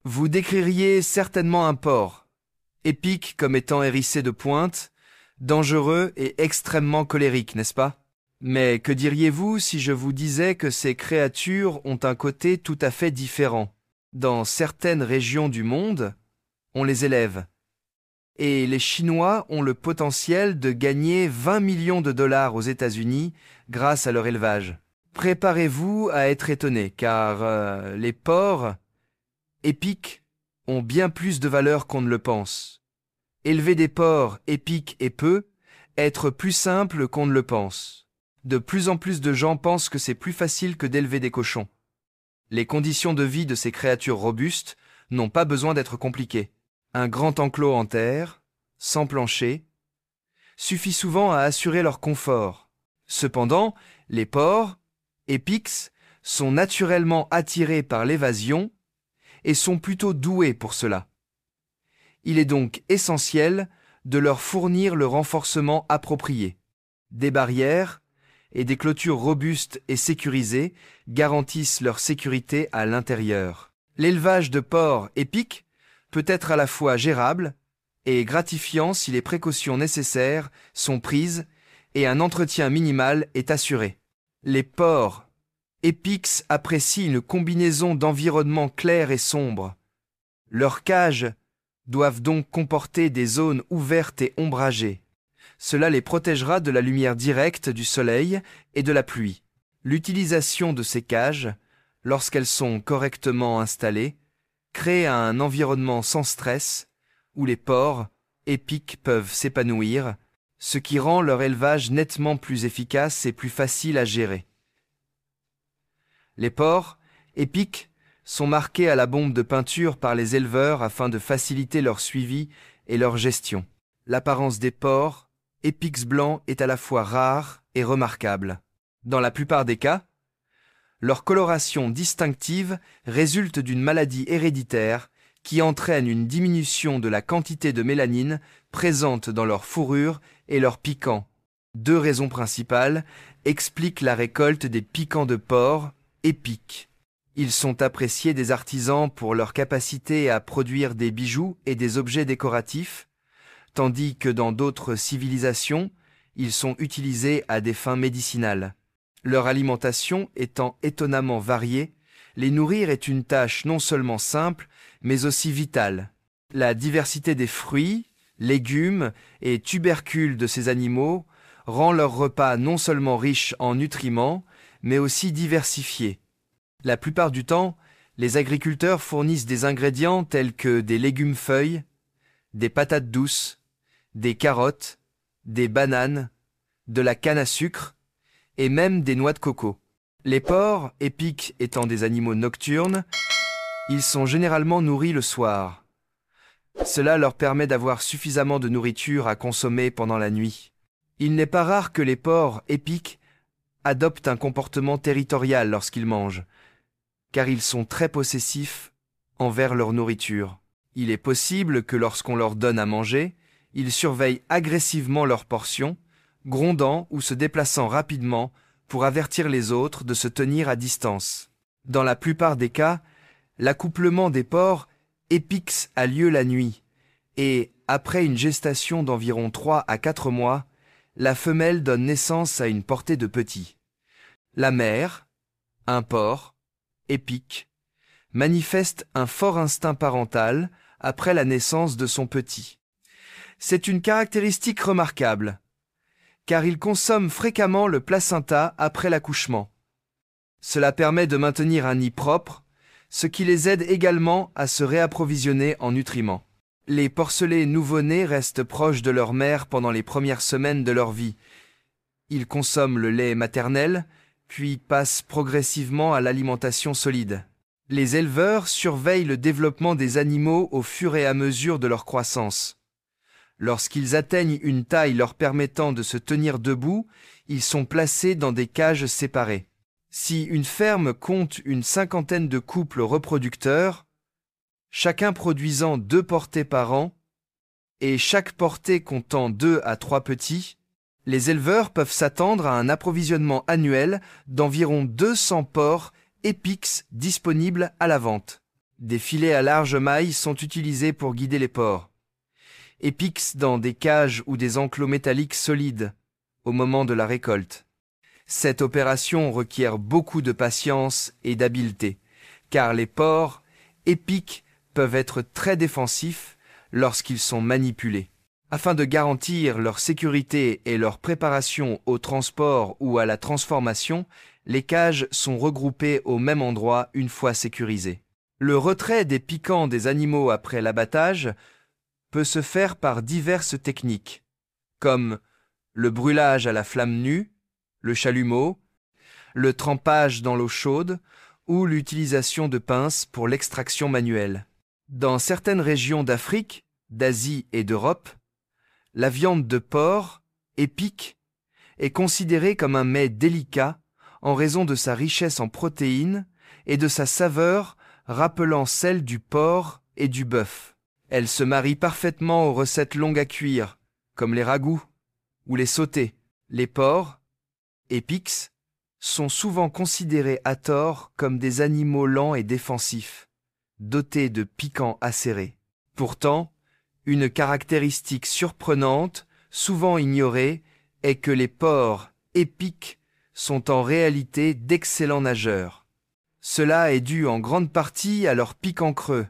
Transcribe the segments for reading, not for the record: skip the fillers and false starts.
Vous décririez certainement un porc, épique comme étant hérissé de pointes, dangereux et extrêmement colérique, n'est-ce pas? Mais que diriez-vous si je vous disais que ces créatures ont un côté tout à fait différent? Dans certaines régions du monde, on les élève. Et les Chinois ont le potentiel de gagner 20 millions de dollars aux États-Unis grâce à leur élevage. Préparez-vous à être étonné, car les porcs épiques ont bien plus de valeur qu'on ne le pense. Élever des porcs épiques et peu, être plus simple qu'on ne le pense. De plus en plus de gens pensent que c'est plus facile que d'élever des cochons. Les conditions de vie de ces créatures robustes n'ont pas besoin d'être compliquées. Un grand enclos en terre, sans plancher, suffit souvent à assurer leur confort. Cependant, les porcs, épiques, sont naturellement attirés par l'évasion et sont plutôt doués pour cela. Il est donc essentiel de leur fournir le renforcement approprié. Des barrières et des clôtures robustes et sécurisées garantissent leur sécurité à l'intérieur. L'élevage de porcs épiques peut être à la fois gérable et gratifiant si les précautions nécessaires sont prises et un entretien minimal est assuré. Les porcs épiques apprécient une combinaison d'environnements clairs et sombres. Leurs cages doivent donc comporter des zones ouvertes et ombragées. Cela les protégera de la lumière directe du soleil et de la pluie. L'utilisation de ces cages, lorsqu'elles sont correctement installées, crée un environnement sans stress où les porcs épiques peuvent s'épanouir, ce qui rend leur élevage nettement plus efficace et plus facile à gérer. Les porcs épiques sont marqués à la bombe de peinture par les éleveurs afin de faciliter leur suivi et leur gestion. L'apparence des porcs épiques blancs est à la fois rare et remarquable. Dans la plupart des cas, leur coloration distinctive résulte d'une maladie héréditaire qui entraîne une diminution de la quantité de mélanine présente dans leur fourrure et leur piquant. Deux raisons principales expliquent la récolte des piquants de porc épiques. Ils sont appréciés des artisans pour leur capacité à produire des bijoux et des objets décoratifs, tandis que dans d'autres civilisations, ils sont utilisés à des fins médicinales. Leur alimentation étant étonnamment variée, les nourrir est une tâche non seulement simple, mais aussi vitale. La diversité des fruits, légumes et tubercules de ces animaux rend leur repas non seulement riche en nutriments, mais aussi diversifié. La plupart du temps, les agriculteurs fournissent des ingrédients tels que des légumes-feuilles, des patates douces, des carottes, des bananes, de la canne à sucre et même des noix de coco. Les porcs épiques étant des animaux nocturnes, ils sont généralement nourris le soir. Cela leur permet d'avoir suffisamment de nourriture à consommer pendant la nuit. Il n'est pas rare que les porcs épiques adoptent un comportement territorial lorsqu'ils mangent, car ils sont très possessifs envers leur nourriture. Il est possible que lorsqu'on leur donne à manger, ils surveillent agressivement leurs portions, grondant ou se déplaçant rapidement pour avertir les autres de se tenir à distance. Dans la plupart des cas, l'accouplement des porcs épiques a lieu la nuit, et après une gestation d'environ 3 à 4 mois, la femelle donne naissance à une portée de petits. La mère, un porc, épique, manifeste un fort instinct parental après la naissance de son petit. C'est une caractéristique remarquable, car il consomme fréquemment le placenta après l'accouchement. Cela permet de maintenir un nid propre, ce qui les aide également à se réapprovisionner en nutriments. Les porcelets nouveau-nés restent proches de leur mère pendant les premières semaines de leur vie. Ils consomment le lait maternel, puis passent progressivement à l'alimentation solide. Les éleveurs surveillent le développement des animaux au fur et à mesure de leur croissance. Lorsqu'ils atteignent une taille leur permettant de se tenir debout, ils sont placés dans des cages séparées. Si une ferme compte une 50aine de couples reproducteurs, chacun produisant 2 portées par an, et chaque portée comptant 2 à 3 petits, les éleveurs peuvent s'attendre à un approvisionnement annuel d'environ 200 porcs épiques disponibles à la vente. Des filets à large maille sont utilisés pour guider les porcs. Épix dans des cages ou des enclos métalliques solides au moment de la récolte. Cette opération requiert beaucoup de patience et d'habileté, car les porcs épics peuvent être très défensifs lorsqu'ils sont manipulés. Afin de garantir leur sécurité et leur préparation au transport ou à la transformation, les cages sont regroupées au même endroit une fois sécurisées. Le retrait des piquants des animaux après l'abattage peut se faire par diverses techniques, comme le brûlage à la flamme nue, le chalumeau, le trempage dans l'eau chaude ou l'utilisation de pinces pour l'extraction manuelle. Dans certaines régions d'Afrique, d'Asie et d'Europe, la viande de porc, épic, est considérée comme un mets délicat en raison de sa richesse en protéines et de sa saveur rappelant celle du porc et du bœuf. Elle se marie parfaitement aux recettes longues à cuire, comme les ragoûts ou les sautés. Les porcs, épics, sont souvent considérés à tort comme des animaux lents et défensifs, dotés de piquants acérés. Pourtant, une caractéristique surprenante, souvent ignorée, est que les porcs épics sont en réalité d'excellents nageurs. Cela est dû en grande partie à leurs piquants creux,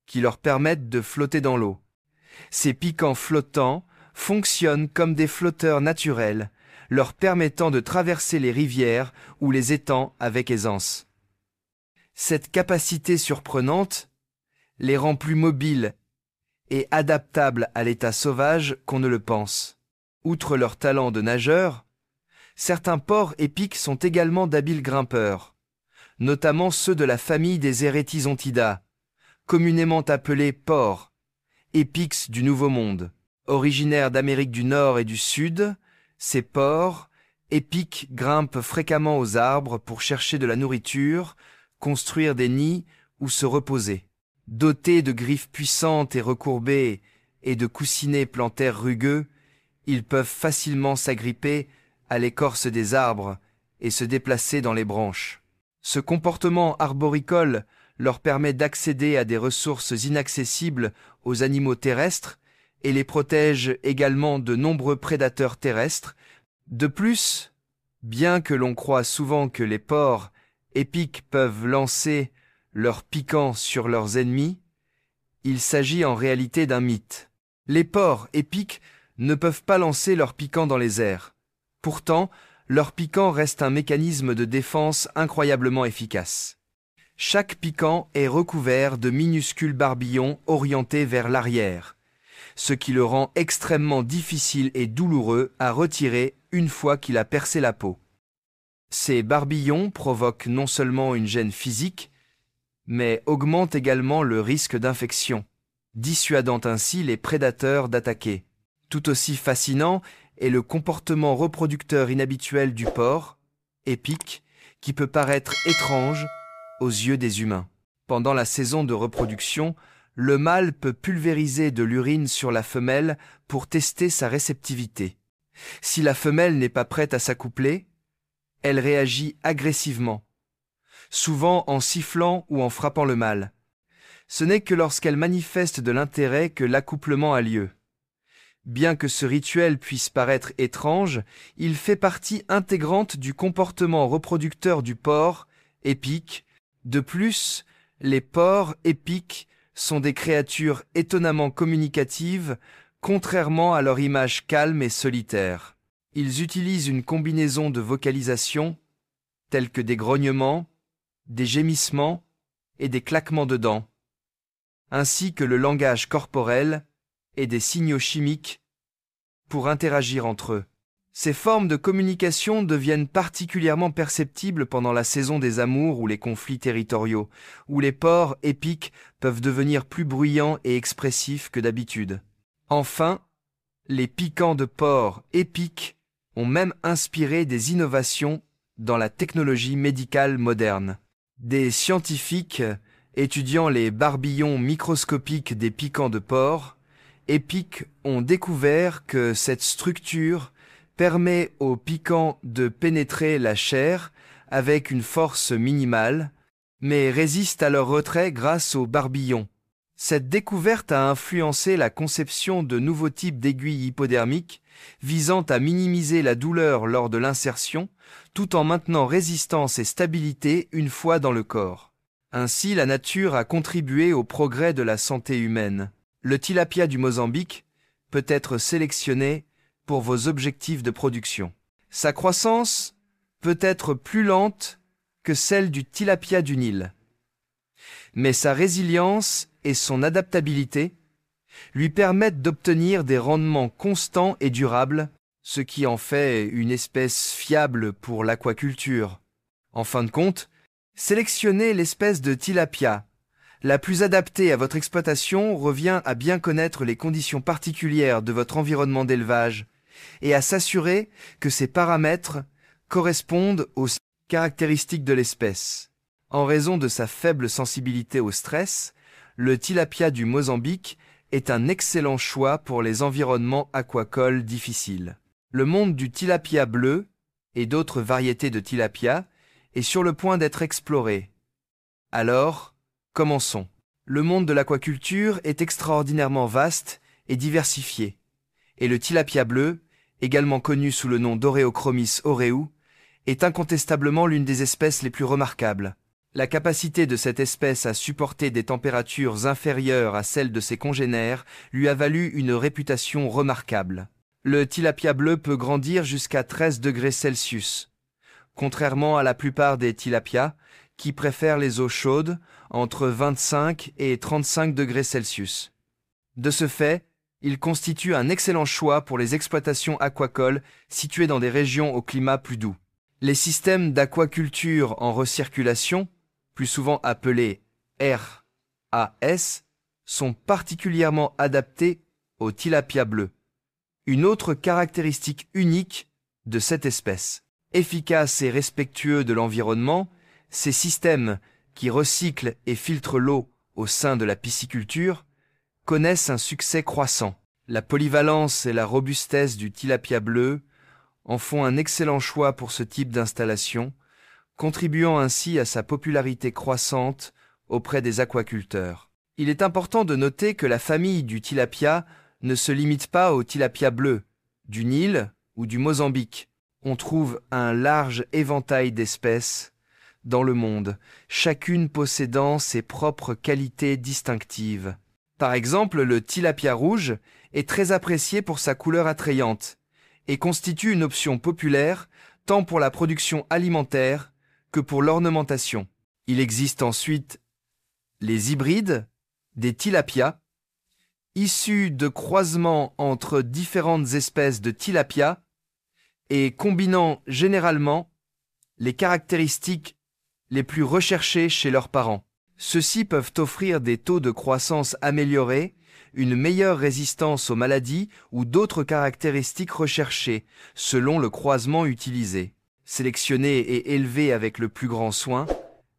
qui leur permettent de flotter dans l'eau. Ces piquants flottants fonctionnent comme des flotteurs naturels, leur permettant de traverser les rivières ou les étangs avec aisance. Cette capacité surprenante les rend plus mobiles et adaptables à l'état sauvage qu'on ne le pense. Outre leur talent de nageurs, certains porcs épics sont également d'habiles grimpeurs, notamment ceux de la famille des Eretizontidae, communément appelés porcs, épics du Nouveau Monde. Originaires d'Amérique du Nord et du Sud, ces porcs épics grimpent fréquemment aux arbres pour chercher de la nourriture, construire des nids ou se reposer. Dotés de griffes puissantes et recourbées et de coussinets plantaires rugueux, ils peuvent facilement s'agripper à l'écorce des arbres et se déplacer dans les branches. Ce comportement arboricole leur permet d'accéder à des ressources inaccessibles aux animaux terrestres et les protège également de nombreux prédateurs terrestres. De plus, bien que l'on croie souvent que les porcs épics peuvent lancer leurs piquants sur leurs ennemis, il s'agit en réalité d'un mythe. Les porcs épics ne peuvent pas lancer leurs piquants dans les airs. Pourtant, leur piquant reste un mécanisme de défense incroyablement efficace. Chaque piquant est recouvert de minuscules barbillons orientés vers l'arrière, ce qui le rend extrêmement difficile et douloureux à retirer une fois qu'il a percé la peau. Ces barbillons provoquent non seulement une gêne physique, mais augmentent également le risque d'infection, dissuadant ainsi les prédateurs d'attaquer. Tout aussi fascinant est le comportement reproducteur inhabituel du porc, épic, qui peut paraître étrange aux yeux des humains. Pendant la saison de reproduction, le mâle peut pulvériser de l'urine sur la femelle pour tester sa réceptivité. Si la femelle n'est pas prête à s'accoupler, elle réagit agressivement, souvent en sifflant ou en frappant le mâle. Ce n'est que lorsqu'elle manifeste de l'intérêt que l'accouplement a lieu. Bien que ce rituel puisse paraître étrange, il fait partie intégrante du comportement reproducteur du porc épic. De plus, les porcs épics sont des créatures étonnamment communicatives, contrairement à leur image calme et solitaire. Ils utilisent une combinaison de vocalisation, telles que des grognements, des gémissements et des claquements de dents, ainsi que le langage corporel et des signaux chimiques pour interagir entre eux. Ces formes de communication deviennent particulièrement perceptibles pendant la saison des amours ou les conflits territoriaux, où les porcs épics peuvent devenir plus bruyants et expressifs que d'habitude. Enfin, les piquants de porc épics ont même inspiré des innovations dans la technologie médicale moderne. Des scientifiques étudiant les barbillons microscopiques des piquants de porc épics ont découvert que cette structure permet aux piquants de pénétrer la chair avec une force minimale, mais résistent à leur retrait grâce aux barbillons. Cette découverte a influencé la conception de nouveaux types d'aiguilles hypodermiques visant à minimiser la douleur lors de l'insertion, tout en maintenant résistance et stabilité une fois dans le corps. Ainsi, la nature a contribué au progrès de la santé humaine. Le tilapia du Mozambique peut être sélectionné pour vos objectifs de production. Sa croissance peut être plus lente que celle du tilapia du Nil, mais sa résilience et son adaptabilité lui permettent d'obtenir des rendements constants et durables, ce qui en fait une espèce fiable pour l'aquaculture. En fin de compte, sélectionner l'espèce de tilapia la plus adaptée à votre exploitation revient à bien connaître les conditions particulières de votre environnement d'élevage et à s'assurer que ces paramètres correspondent aux caractéristiques de l'espèce. En raison de sa faible sensibilité au stress, le tilapia du Mozambique est un excellent choix pour les environnements aquacoles difficiles. Le monde du tilapia bleu et d'autres variétés de tilapia est sur le point d'être exploré. Alors, commençons. Le monde de l'aquaculture est extraordinairement vaste et diversifié, et le tilapia bleu, également connu sous le nom d'Oreochromis oreu, est incontestablement l'une des espèces les plus remarquables. La capacité de cette espèce à supporter des températures inférieures à celles de ses congénères lui a valu une réputation remarquable. Le tilapia bleu peut grandir jusqu'à 13 degrés Celsius, contrairement à la plupart des tilapias qui préfèrent les eaux chaudes entre 25 et 35 degrés Celsius. De ce fait, il constitue un excellent choix pour les exploitations aquacoles situées dans des régions au climat plus doux. Les systèmes d'aquaculture en recirculation, plus souvent appelés RAS, sont particulièrement adaptés au tilapia bleu. Une autre caractéristique unique de cette espèce. Efficace et respectueux de l'environnement, ces systèmes qui recyclent et filtrent l'eau au sein de la pisciculture connaissent un succès croissant. La polyvalence et la robustesse du tilapia bleu en font un excellent choix pour ce type d'installation, contribuant ainsi à sa popularité croissante auprès des aquaculteurs. Il est important de noter que la famille du tilapia ne se limite pas au tilapia bleu, du Nil ou du Mozambique. On trouve un large éventail d'espèces dans le monde, chacune possédant ses propres qualités distinctives. Par exemple, le tilapia rouge est très apprécié pour sa couleur attrayante et constitue une option populaire tant pour la production alimentaire que pour l'ornementation. Il existe ensuite les hybrides des tilapias, issus de croisements entre différentes espèces de tilapia et combinant généralement les caractéristiques les plus recherchées chez leurs parents. Ceux-ci peuvent offrir des taux de croissance améliorés, une meilleure résistance aux maladies ou d'autres caractéristiques recherchées, selon le croisement utilisé. Sélectionnés et élevés avec le plus grand soin,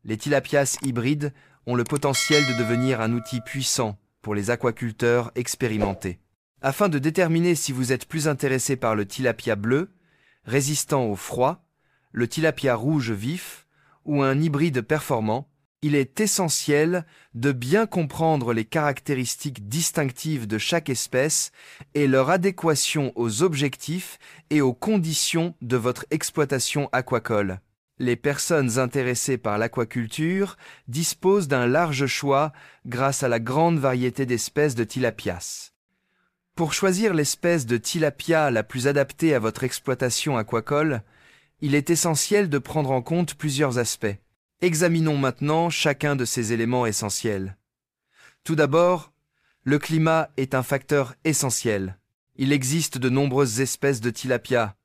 les tilapias hybrides ont le potentiel de devenir un outil puissant pour les aquaculteurs expérimentés. Afin de déterminer si vous êtes plus intéressé par le tilapia bleu, résistant au froid, le tilapia rouge vif ou un hybride performant, il est essentiel de bien comprendre les caractéristiques distinctives de chaque espèce et leur adéquation aux objectifs et aux conditions de votre exploitation aquacole. Les personnes intéressées par l'aquaculture disposent d'un large choix grâce à la grande variété d'espèces de tilapias. Pour choisir l'espèce de tilapia la plus adaptée à votre exploitation aquacole, il est essentiel de prendre en compte plusieurs aspects. Examinons maintenant chacun de ces éléments essentiels. Tout d'abord, le climat est un facteur essentiel. Il existe de nombreuses espèces de tilapia,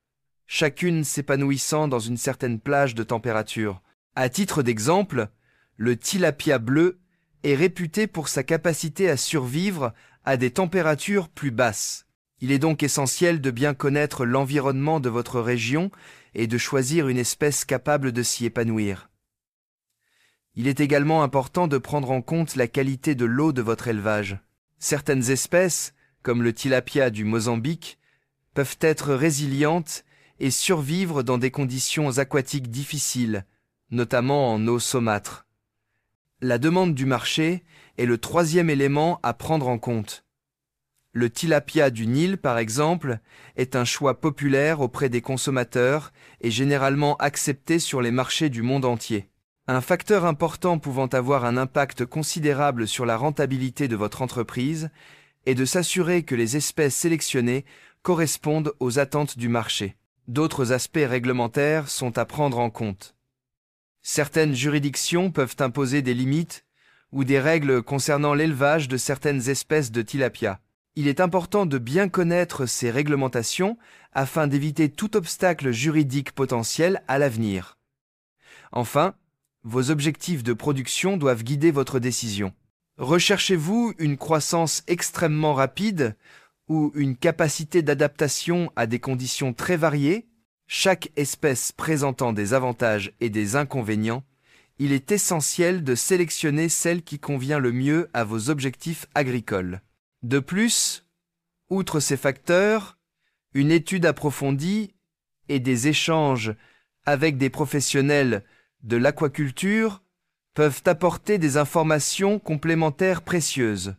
chacune s'épanouissant dans une certaine plage de température. À titre d'exemple, le tilapia bleu est réputé pour sa capacité à survivre à des températures plus basses. Il est donc essentiel de bien connaître l'environnement de votre région et de choisir une espèce capable de s'y épanouir. Il est également important de prendre en compte la qualité de l'eau de votre élevage. Certaines espèces, comme le tilapia du Mozambique, peuvent être résilientes et survivre dans des conditions aquatiques difficiles, notamment en eau saumâtre. La demande du marché est le troisième élément à prendre en compte. Le tilapia du Nil, par exemple, est un choix populaire auprès des consommateurs et généralement accepté sur les marchés du monde entier. Un facteur important pouvant avoir un impact considérable sur la rentabilité de votre entreprise est de s'assurer que les espèces sélectionnées correspondent aux attentes du marché. D'autres aspects réglementaires sont à prendre en compte. Certaines juridictions peuvent imposer des limites ou des règles concernant l'élevage de certaines espèces de tilapia. Il est important de bien connaître ces réglementations afin d'éviter tout obstacle juridique potentiel à l'avenir. Enfin, vos objectifs de production doivent guider votre décision. Recherchez-vous une croissance extrêmement rapide ou une capacité d'adaptation à des conditions très variées? Chaque espèce présentant des avantages et des inconvénients, il est essentiel de sélectionner celle qui convient le mieux à vos objectifs agricoles. De plus, outre ces facteurs, une étude approfondie et des échanges avec des professionnels de l'aquaculture peuvent apporter des informations complémentaires précieuses.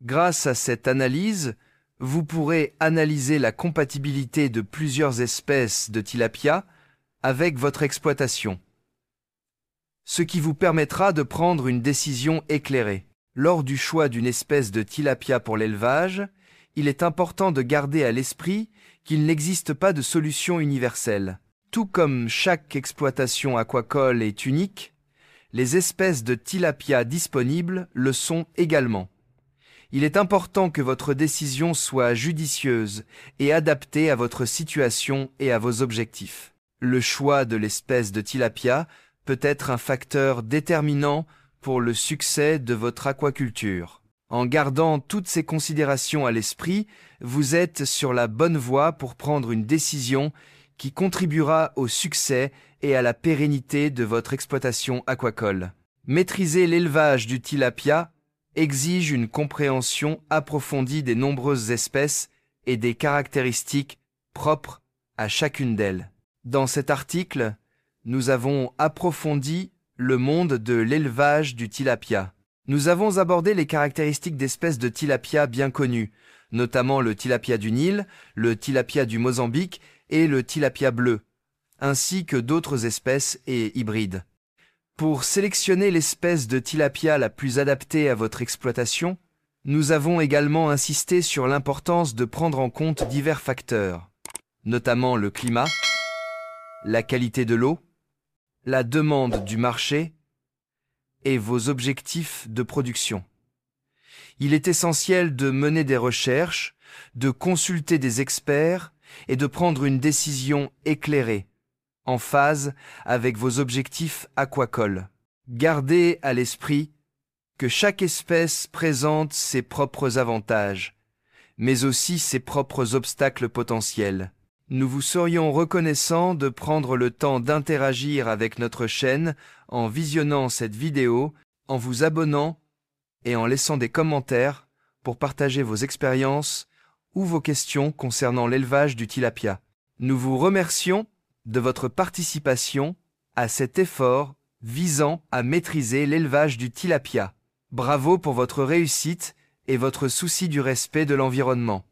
Grâce à cette analyse, vous pourrez analyser la compatibilité de plusieurs espèces de tilapia avec votre exploitation, ce qui vous permettra de prendre une décision éclairée. Lors du choix d'une espèce de tilapia pour l'élevage, il est important de garder à l'esprit qu'il n'existe pas de solution universelle. Tout comme chaque exploitation aquacole est unique, les espèces de tilapia disponibles le sont également. Il est important que votre décision soit judicieuse et adaptée à votre situation et à vos objectifs. Le choix de l'espèce de tilapia peut être un facteur déterminant pour le succès de votre aquaculture. En gardant toutes ces considérations à l'esprit, vous êtes sur la bonne voie pour prendre une décision qui contribuera au succès et à la pérennité de votre exploitation aquacole. Maîtriser l'élevage du tilapia exige une compréhension approfondie des nombreuses espèces et des caractéristiques propres à chacune d'elles. Dans cet article, nous avons approfondi le monde de l'élevage du tilapia. Nous avons abordé les caractéristiques d'espèces de tilapia bien connues, notamment le tilapia du Nil, le tilapia du Mozambique et le tilapia bleu, ainsi que d'autres espèces et hybrides. Pour sélectionner l'espèce de tilapia la plus adaptée à votre exploitation, nous avons également insisté sur l'importance de prendre en compte divers facteurs, notamment le climat, la qualité de l'eau, la demande du marché et vos objectifs de production. Il est essentiel de mener des recherches, de consulter des experts et de prendre une décision éclairée, en phase avec vos objectifs aquacoles. Gardez à l'esprit que chaque espèce présente ses propres avantages, mais aussi ses propres obstacles potentiels. Nous vous serions reconnaissants de prendre le temps d'interagir avec notre chaîne en visionnant cette vidéo, en vous abonnant et en laissant des commentaires pour partager vos expériences ou vos questions concernant l'élevage du tilapia. Nous vous remercions de votre participation à cet effort visant à maîtriser l'élevage du tilapia. Bravo pour votre réussite et votre souci du respect de l'environnement.